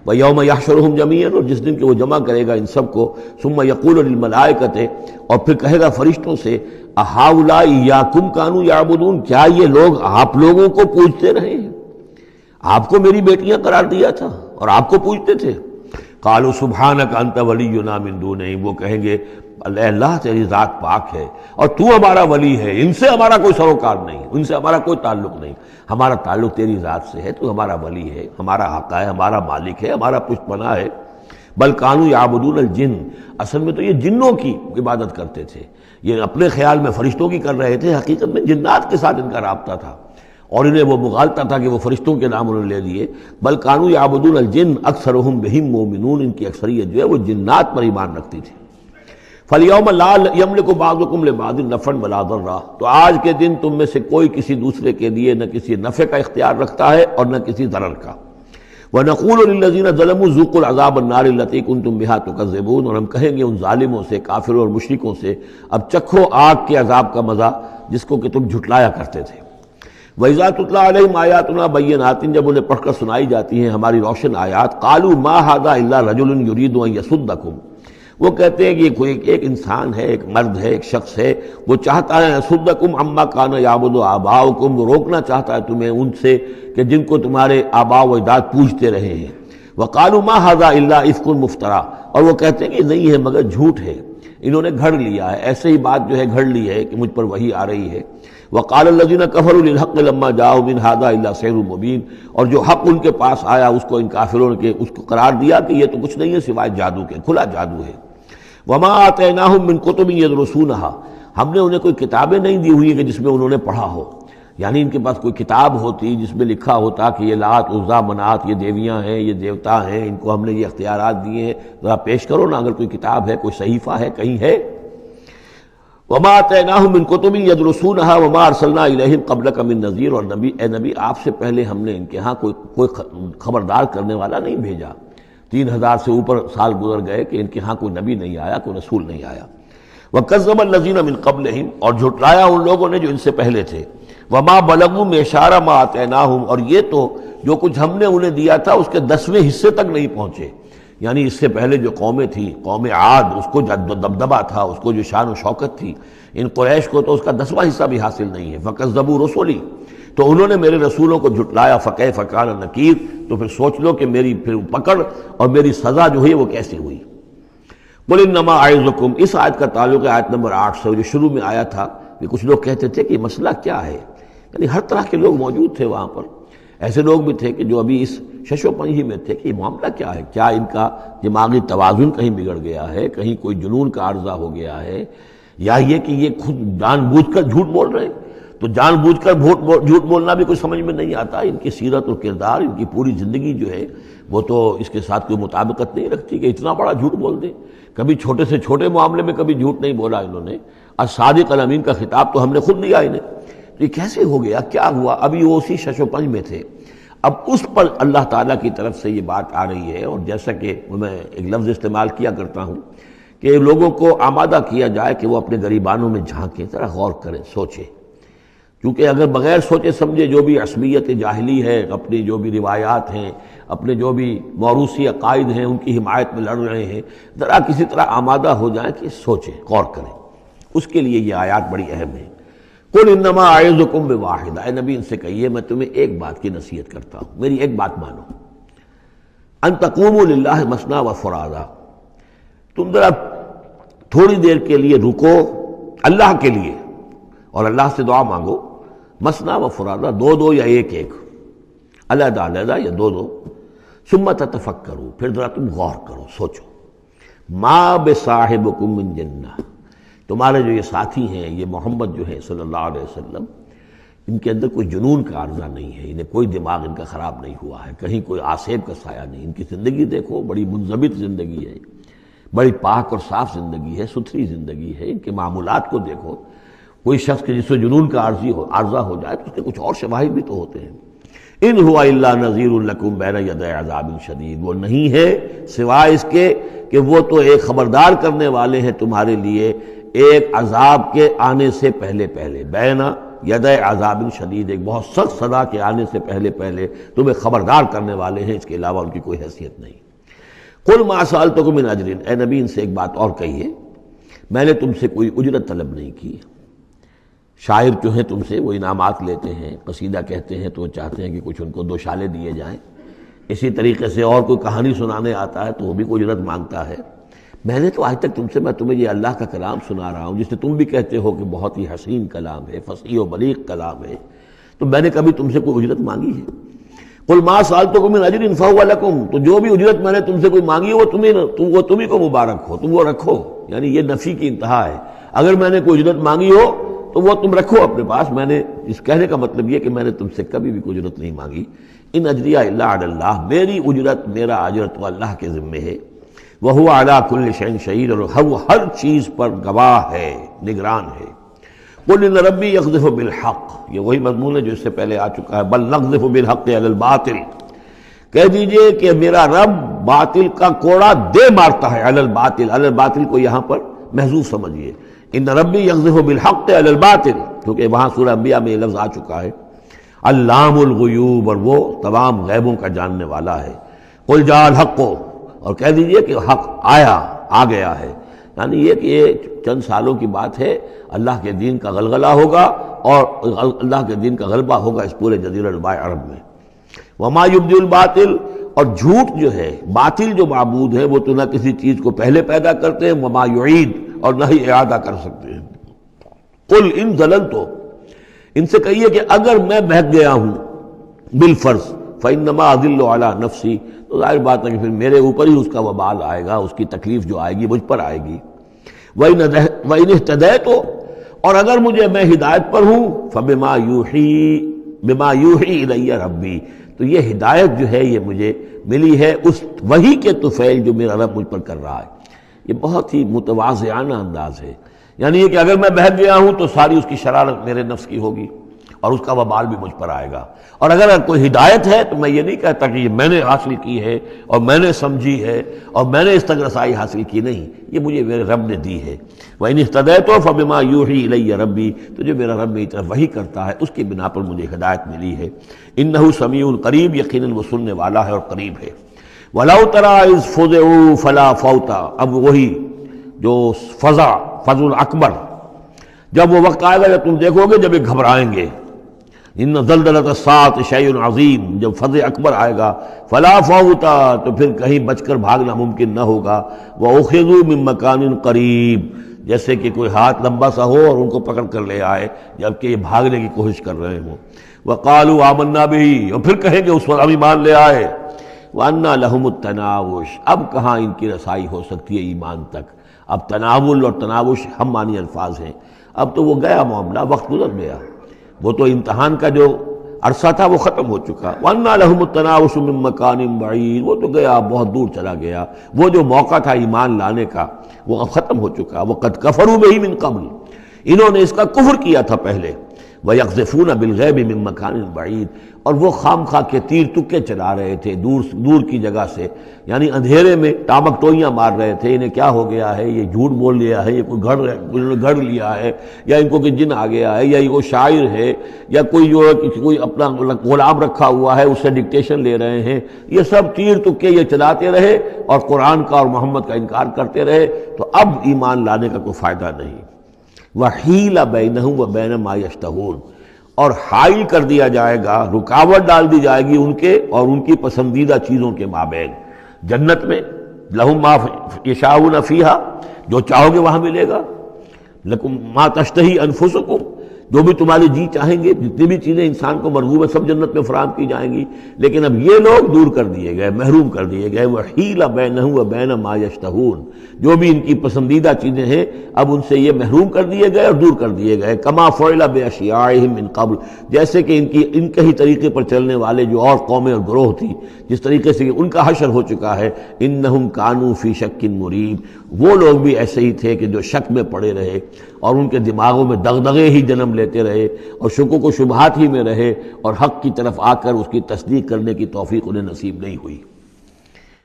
وَيَوْمَ يَحْشُرُهُمْ جَمِيعًا، اور جس دن کہ وہ جمع کرے گا ان سب کو، ثُمَّ يَقُولُ لِلْمَلَائِكَةِ، اور پھر کہے گا فرشتوں سے، أَهَٰؤُلَاءِ إِيَّاكُمْ كَانُوا يَعْبُدُونَ، کیا یہ لوگ آپ لوگوں کو پوجتے رہے ہیں؟ آپ کو میری بیٹیاں قرار دیا تھا اور آپ کو پوجتے تھے۔ قالوا سبحانک انت ولینا من دونہم، وہ کہیں گے اللہ تیری ذات پاک ہے اور تو ہمارا ولی ہے، ان سے ہمارا کوئی سروکار نہیں، ان سے ہمارا کوئی تعلق نہیں، ہمارا تعلق تیری ذات سے ہے، تو ہمارا ولی ہے، ہمارا آقا ہے، ہمارا مالک ہے، ہمارا پشت پناہ ہے۔ بل کانوا یعبدون الجن، اصل میں تو یہ جنوں کی عبادت کرتے تھے، یہ اپنے خیال میں فرشتوں کی کر رہے تھے، حقیقت میں جنات کے ساتھ ان کا رابطہ تھا، اور انہیں وہ مغالطہ تھا کہ وہ فرشتوں کے نام انہوں نے لے لیے۔ بل کانوا یعبدون الجن اکثرهم بهم مؤمنون، ان کی اکثریت جو ہے وہ جنات پر ایمان رکھتی تھی۔ فَالْيَوْمَ لَا يَمْلِكُ بَعْضُكُمْ لِبَعْضٍ نَفْعًا وَلَا ضَرًّا، تو آج کے دن تم میں سے کوئی کسی دوسرے کے لیے نہ کسی نفع کا اختیار رکھتا ہے اور نہ کسی ضرر کا۔ وَنَقُولُ لِلَّذِينَ ظَلَمُوا ذُوقُوا الْعَذَابَ النَّارِ الَّتِي كُنتُم بِهَا تُكَذِّبُونَ، اور ہم کہیں گے ان ظالموں سے، کافروں اور مشرکوں سے، اب چکھو آگ کے عذاب کا مزہ جس کو کہ تم جھٹلایا کرتے تھے۔ وَإِذَا تُتْلَىٰ عَلَيْهِمْ آيَاتُنَا بَيِّنَاتٍ، جب انہیں پڑھ کر سنائی جاتی ہیں ہماری روشن آیات، قَالُوا مَا هَٰذَا إِلَّا رَجُلٌ يُرِيدُ أَن يَصُدَّكُمْ، وہ کہتے ہیں کہ یہ ایک انسان ہے، ایک مرد ہے، ایک شخص ہے، وہ چاہتا ہے يَصُدَّكُمْ عَمَّا كَانَ يَعْبُدُ آبَاؤُكُمْ، وہ روکنا چاہتا ہے تمہیں ان سے کہ جن کو تمہارے آباء و اجداد پوجتے رہے ہیں۔ وَقَالُوا مَا هَٰذَا إِلَّا إِفْكٌ مُفْتَرًى، اور وہ کہتے ہیں کہ نہیں ہے مگر جھوٹ ہے، انہوں نے گھڑ لیا ہے، ایسے ہی بات جو ہے گھڑ لی ہے کہ مجھ پر وحی آ رہی ہے۔ وَقَالَ الَّذِينَ كَفَرُوا لِلْحَقِّ لَمَّا جَاءَهُمْ إِنْ هَٰذَا إِلَّا سِحْرٌ مُّبِينٌ، اور جو حق ان کے پاس آیا اس کو ان کافروں نے اس کو قرار دیا کہ یہ تو کچھ نہیں ہے سوائے جادو کے، کھلا جادو ہے۔ وَمَا آتَيْنَاهُم مِّن كُتُبٍ يَدْرُسُونَهَا، ہم نے انہیں کوئی کتابیں نہیں دی ہوئی کہ جس میں انہوں نے پڑھا ہو، یعنی ان کے پاس کوئی کتاب ہوتی جس میں لکھا ہوتا کہ یہ لات عزا منات یہ دیویاں ہیں، یہ دیوتا ہیں، ان کو ہم نے یہ اختیارات دیے ہیں، ذرا پیش کرو نا، اگر کوئی کتاب ہے، کوئی صحیفہ ہے، کہیں ہے۔ وَمَا آتَيْنَاهُم مِّن كُتُبٍ يَدْرُسُونَهَا وَمَا أَرْسَلْنَا إِلَيْهِمْ قَبْلَكَ مِن نَذِيرٍ، اور نبی اے نبی آپ سے پہلے ہم نے ان کے ہاں کوئی خبردار کرنے والا نہیں بھیجا، 3000 سے اوپر سال گزر گئے کہ ان کے ہاں کوئی نبی نہیں آیا، کوئی رسول نہیں آیا۔ وَكَذَّبَ الَّذِينَ مِن قَبْلِهِمْ، اور جھٹلایا ان لوگوں نے جو ان سے پہلے تھے۔ وَمَا بَلَغُوا مِعْشَارَ مَا آتَيْنَاهُمْ، اور یہ تو جو کچھ ہم نے انہیں دیا تھا اس کے 10ویں حصے تک نہیں پہنچے، یعنی اس سے پہلے جو قومیں تھیں، قوم عاد، اس کو جو دبدبہ تھا، اس کو جو شان و شوکت تھی، ان قریش کو تو اس کا 10واں حصہ بھی حاصل نہیں ہے۔ فَكَذَّبُوا رُسُلِي، تو انہوں نے میرے رسولوں کو جھٹلایا، فَكَيْفَ كَانَ نَكِيرٌ، تو پھر سوچ لو کہ میری پھر پکڑ اور میری سزا جو ہے وہ کیسی ہوئی۔ قُلْ إِنَّمَا أَعِظُكُمْ، اس آیت کا تعلق ہے آیت نمبر 8 سے، جو شروع میں آیا تھا کہ کچھ لوگ کہتے تھے کہ یہ مسئلہ کیا ہے، یعنی ہر طرح کے لوگ موجود تھے وہاں پر، ایسے لوگ بھی تھے کہ جو ابھی اس شش و پنج ہی میں تھے کہ یہ معاملہ کیا ہے، کیا ان کا دماغی توازن کہیں بگڑ گیا ہے، کہیں کوئی جنون کا عارضہ ہو گیا ہے، یا یہ کہ یہ خود جان بوجھ کر جھوٹ بول رہے ہیں۔ تو جان بوجھ کر جھوٹ بولنا بھی کوئی سمجھ میں نہیں آتا، ان کی سیرت اور کردار، ان کی پوری زندگی جو ہے وہ تو اس کے ساتھ کوئی مطابقت نہیں رکھتی کہ اتنا بڑا جھوٹ بول دیں۔ کبھی چھوٹے سے چھوٹے معاملے میں کبھی جھوٹ نہیں بولا انہوں نے، الصادق الامین کا خطاب تو ہم نے خود دیا انہیں، یہ کیسے ہو گیا، کیا ہوا؟ ابھی وہ اسی شش و پنج میں تھے، اب اس پر اللہ تعالیٰ کی طرف سے یہ بات آ رہی ہے، اور جیسا کہ میں ایک لفظ استعمال کیا کرتا ہوں کہ لوگوں کو آمادہ کیا جائے کہ وہ اپنے گریبانوں میں جھانکیں، ذرا غور کریں، سوچیں، کیونکہ اگر بغیر سوچے سمجھے جو بھی عصبیت جاہلی ہے، اپنی جو بھی روایات ہیں، اپنے جو بھی موروثی عقائد ہیں، ان کی حمایت میں لڑ رہے ہیں، ذرا کسی طرح آمادہ ہو جائیں کہ سوچیں، غور کریں، اس کے لیے یہ آیات بڑی اہم ہے۔ قُلْ إِنَّمَا أَعِظُكُمْ بِوَاحِدَةٍ، اے نبی ان سے کہیے میں تمہیں ایک بات کی نصیحت کرتا ہوں، میری ایک بات مانو، أَن تَقُومُوا لِلَّهِ مَثْنَىٰ وَفُرَادَىٰ، تم ذرا تھوڑی دیر کے لیے رکو اللہ کے لیے اور اللہ سے دعا مانگو، مثنیٰ وفرادیٰ، دو دو یا ایک ایک، علیحدہ علیحدہ یا دو دو، ثم تتفکروا، پھر ذرا تم غور کرو، سوچو، ما بصاحبکم من جنہ، تمہارے جو یہ ساتھی ہیں، یہ محمد جو ہے صلی اللہ علیہ وسلم، ان کے اندر کوئی جنون کا عارضہ نہیں ہے، انہیں کوئی دماغ ان کا خراب نہیں ہوا ہے، کہیں کوئی آسیب کا سایہ نہیں، ان کی زندگی دیکھو، بڑی منضبط زندگی ہے، بڑی پاک اور صاف زندگی ہے، ستھری زندگی ہے، ان کے معمولات کو دیکھو، کوئی شخص کے جس سے جنون کا عارضہ ہو جائے تو اس کے کچھ اور شواہد بھی تو ہوتے ہیں۔ ان ہوا الا نذیر لکم بین یدی عذاب شدید، وہ نہیں ہے سوائے اس کے کہ وہ تو ایک خبردار کرنے والے ہیں تمہارے لیے ایک عذاب کے آنے سے پہلے پہلے، بین ید عذاب شدید، ایک بہت سخت سزا کے آنے سے پہلے پہلے تمہیں خبردار کرنے والے ہیں، اس کے علاوہ ان کی کوئی حیثیت نہیں۔ قل ما سألتکم من اجر، اے نبی ان سے ایک بات اور کہیے، میں نے تم سے کوئی اجرت طلب نہیں کی۔ شاعر جو ہیں تم سے وہ انعامات لیتے ہیں، قصیدہ کہتے ہیں تو وہ چاہتے ہیں کہ کچھ ان کو دو شالے دیے جائیں، اسی طریقے سے اور کوئی کہانی سنانے آتا ہے تو وہ بھی کوئی اجرت مانگتا ہے۔ میں نے تو آج تک تم سے، میں تمہیں یہ اللہ کا کلام سنا رہا ہوں جسے تم بھی کہتے ہو کہ بہت ہی حسین کلام ہے، فصیح و بلیغ کلام ہے، تو میں نے کبھی تم سے کوئی اجرت مانگی ہے؟ قل ما سألتکم من اجر فہو لکم، تو جو بھی اجرت میں نے تم سے کوئی مانگی وہ تمہیں کو مبارک ہو، تم وہ رکھو، یعنی یہ نفی کی انتہا ہے۔ اگر میں نے کوئی اجرت مانگی ہو تو وہ تم رکھو اپنے پاس، میں نے اس کہنے کا مطلب یہ کہ میں نے تم سے کبھی بھی کوئی اجرت نہیں مانگی۔ ان اجریہ الا علی اللہ، میری اجرت، میرا اجر تو اللہ کے ذمے ہے۔ وہو علی کل شیء شہید، اور وہ ہر چیز پر گواہ ہے، نگران ہے۔ قل ان ربی یقذف بالحق، یہ وہی مضمون ہے جو اس سے پہلے آ چکا ہے، بل نقذف بالحق علی الباطل، کہہ دیجئے کہ میرا رب باطل کا کوڑا دے مارتا ہے، علی الباطل، علی الباطل کو یہاں پر محذوف سمجھیے، ان ربی یقذف بالحق علی الباطل، کیونکہ وہاں سورہ انبیاء میں یہ لفظ آ چکا ہے، علام الغیوب، اور وہ تمام غیبوں کا جاننے والا ہے۔ قل جاء الحق، اور کہہ دیجئے کہ حق آیا، آ گیا ہے، یعنی یہ کہ یہ چند سالوں کی بات ہے، اللہ کے دین کا غلغلہ ہوگا اور اللہ کے دین کا غلبہ ہوگا اس پورے جزیرہ نما عرب میں۔ وما یبدی الباطل، اور جھوٹ جو ہے، باطل جو معبود ہے وہ تو نہ کسی چیز کو پہلے پیدا کرتے ہیں، وما یعید، اور نہ ہی اعادہ کر سکتے ہیں۔ قل ان ضللت، ان سے کہیے کہ اگر میں بہک گیا ہوں بالفرض، فانما اضل علی نفسی، تو ظاہر بات ہے کہ پھر میرے اوپر ہی اس کا وبال آئے گا، اس کی تکلیف جو آئے گی مجھ پر آئے گی۔ وَإِنِ اهْتَدَيْتُ، اور اگر میں ہدایت پر ہوں، بما یوحی الی ربی، تو یہ ہدایت جو ہے یہ مجھے ملی ہے اس وحی کے طفیل جو میرا رب مجھ پر کر رہا ہے۔ یہ بہت ہی متواضعانہ انداز ہے، یعنی یہ کہ اگر میں بہک گیا ہوں تو ساری اس کی شرارت میرے نفس کی ہوگی اور اس کا وبال بھی مجھ پر آئے گا، اور اگر کوئی ہدایت ہے تو میں یہ نہیں کہتا کہ یہ میں نے حاصل کی ہے اور میں نے سمجھی ہے اور میں نے اس تک رسائی حاصل کی، نہیں، یہ مجھے میرے رب نے دی ہے۔ وَإِنِ اهْتَدَيْتُ فَبِمَا يُوحِي إِلَيَّ رَبِّي، تو جو میرا رب میری طرف وحی کرتا ہے اس کی بنا پر مجھے ہدایت ملی ہے۔ إِنَّهُ سَمِيعٌ قریب، یقیناً وہ سننے والا ہے اور قریب ہے۔ وَلَوْ تَرَىٰ إِذْ فُزِعُوا فَلَا فَوْتَ، اب وہی جو فضع الاکبر، جب وہ وقت آئے گا جب تم دیکھو گے جب یہ گھبرائیں گے، ان زلزلۃ الساعۃ شیء عظیم، جب فضع اکبر آئے گا، فلا فوت، تو پھر کہیں بچ کر بھاگنا ممکن نہ ہوگا، وَأُخِذُوا مِن مَّكَانٍ قَرِيبٍ، جیسے کہ کوئی ہاتھ لمبا سا ہو اور ان کو پکڑ کر لے آئے جبکہ یہ بھاگنے کی کوشش کر رہے ہوں۔ وَقَالُوا آمَنَّا بِهِ، اور پھر کہیں گے اس پر ہم ایمان لے آئے۔ وَأَنَّىٰ لَهُمُ التَّنَاوُشُ، اب کہاں ان کی رسائی ہو سکتی ہے ایمان تک؟ اب تناول اور تناوش ہم معنی الفاظ ہیں، اب تو وہ گیا معاملہ، وقت گزر گیا، وہ تو امتحان کا جو عرصہ تھا وہ ختم ہو چکا۔ وَأَنَّىٰ لَهُمُ التَّنَاوُشُ مِن مَّكَانٍ بَعِيدٍ، وہ تو گیا، بہت دور چلا گیا، وہ جو موقع تھا ایمان لانے کا وہ اب ختم ہو چکا۔ وَقَدْ كَفَرُوا بِهِ مِن قَبْلُ، انہوں نے اس کا کفر کیا تھا پہلے۔ وَيَقْذِفُونَ بِالْغَيْبِ مِن مَّكَانٍ بَعِيدٍ، اور وہ خام خواہ کے تیر تکے چلا رہے تھے دور کی جگہ سے، یعنی اندھیرے میں ٹامک ٹوئیاں مار رہے تھے، انہیں کیا ہو گیا ہے، یہ جھوٹ بول لیا ہے، یہ کوئی گھڑ لیا ہے، یا ان کو کہ جن آ گیا ہے، یا یہ کوئی شاعر ہے، یا کوئی جو ہے کوئی اپنا غلام رکھا ہوا ہے اس سے ڈکٹیشن لے رہے ہیں، یہ سب تیر تکے یہ چلاتے رہے اور قرآن کا اور محمد کا انکار کرتے رہے، تو اب ایمان لانے کا کوئی فائدہ نہیں۔ وَحِيلَ بَيْنَهُمْ وَبَيْنَ مَا يَشْتَهُونَ، اور حائل کر دیا جائے گا، رکاوٹ ڈال دی جائے گی ان کے اور ان کی پسندیدہ چیزوں کے مابین۔ جنت میں لَهُم مَا يَشَاءُونَ فِيهَا، جو چاہو گے وہاں ملے گا، لَكُم مَا تَشْتَهِي أَنفُسُكُم، جو بھی تمہاری جی چاہیں گے، جتنی بھی چیزیں انسان کو مرغوب ہے سب جنت میں فراہم کی جائیں گی، لیکن اب یہ لوگ دور کر دیے گئے، محروم کر دیے گئے۔ وَحِيلَ بَيْنَهُمْ وَبَيْنَ مَا يَشْتَهُونَ، جو بھی ان کی پسندیدہ چیزیں ہیں اب ان سے یہ محروم کر دیے گئے اور دور کر دیے گئے۔ كَمَا فُعِلَ بِأَشْيَاعِهِم مِّن قَبْلُ، جیسے کہ ان کے ہی طریقے پر چلنے والے جو اور قومیں اور گروہ تھی، جس طریقے سے ان کا حشر ہو چکا ہے۔ إِنَّهُمْ كَانُوا فِي شَكٍّ مُّرِيبٍ، وہ لوگ بھی ایسے ہی تھے کہ جو شک میں پڑے رہے اور ان کے دماغوں میں دغدغے ہی جنم لیتے رہے اور شکوک و شبہات ہی میں رہے، اور حق کی طرف آ کر اس کی تصدیق کرنے کی توفیق انہیں نصیب نہیں ہوئی۔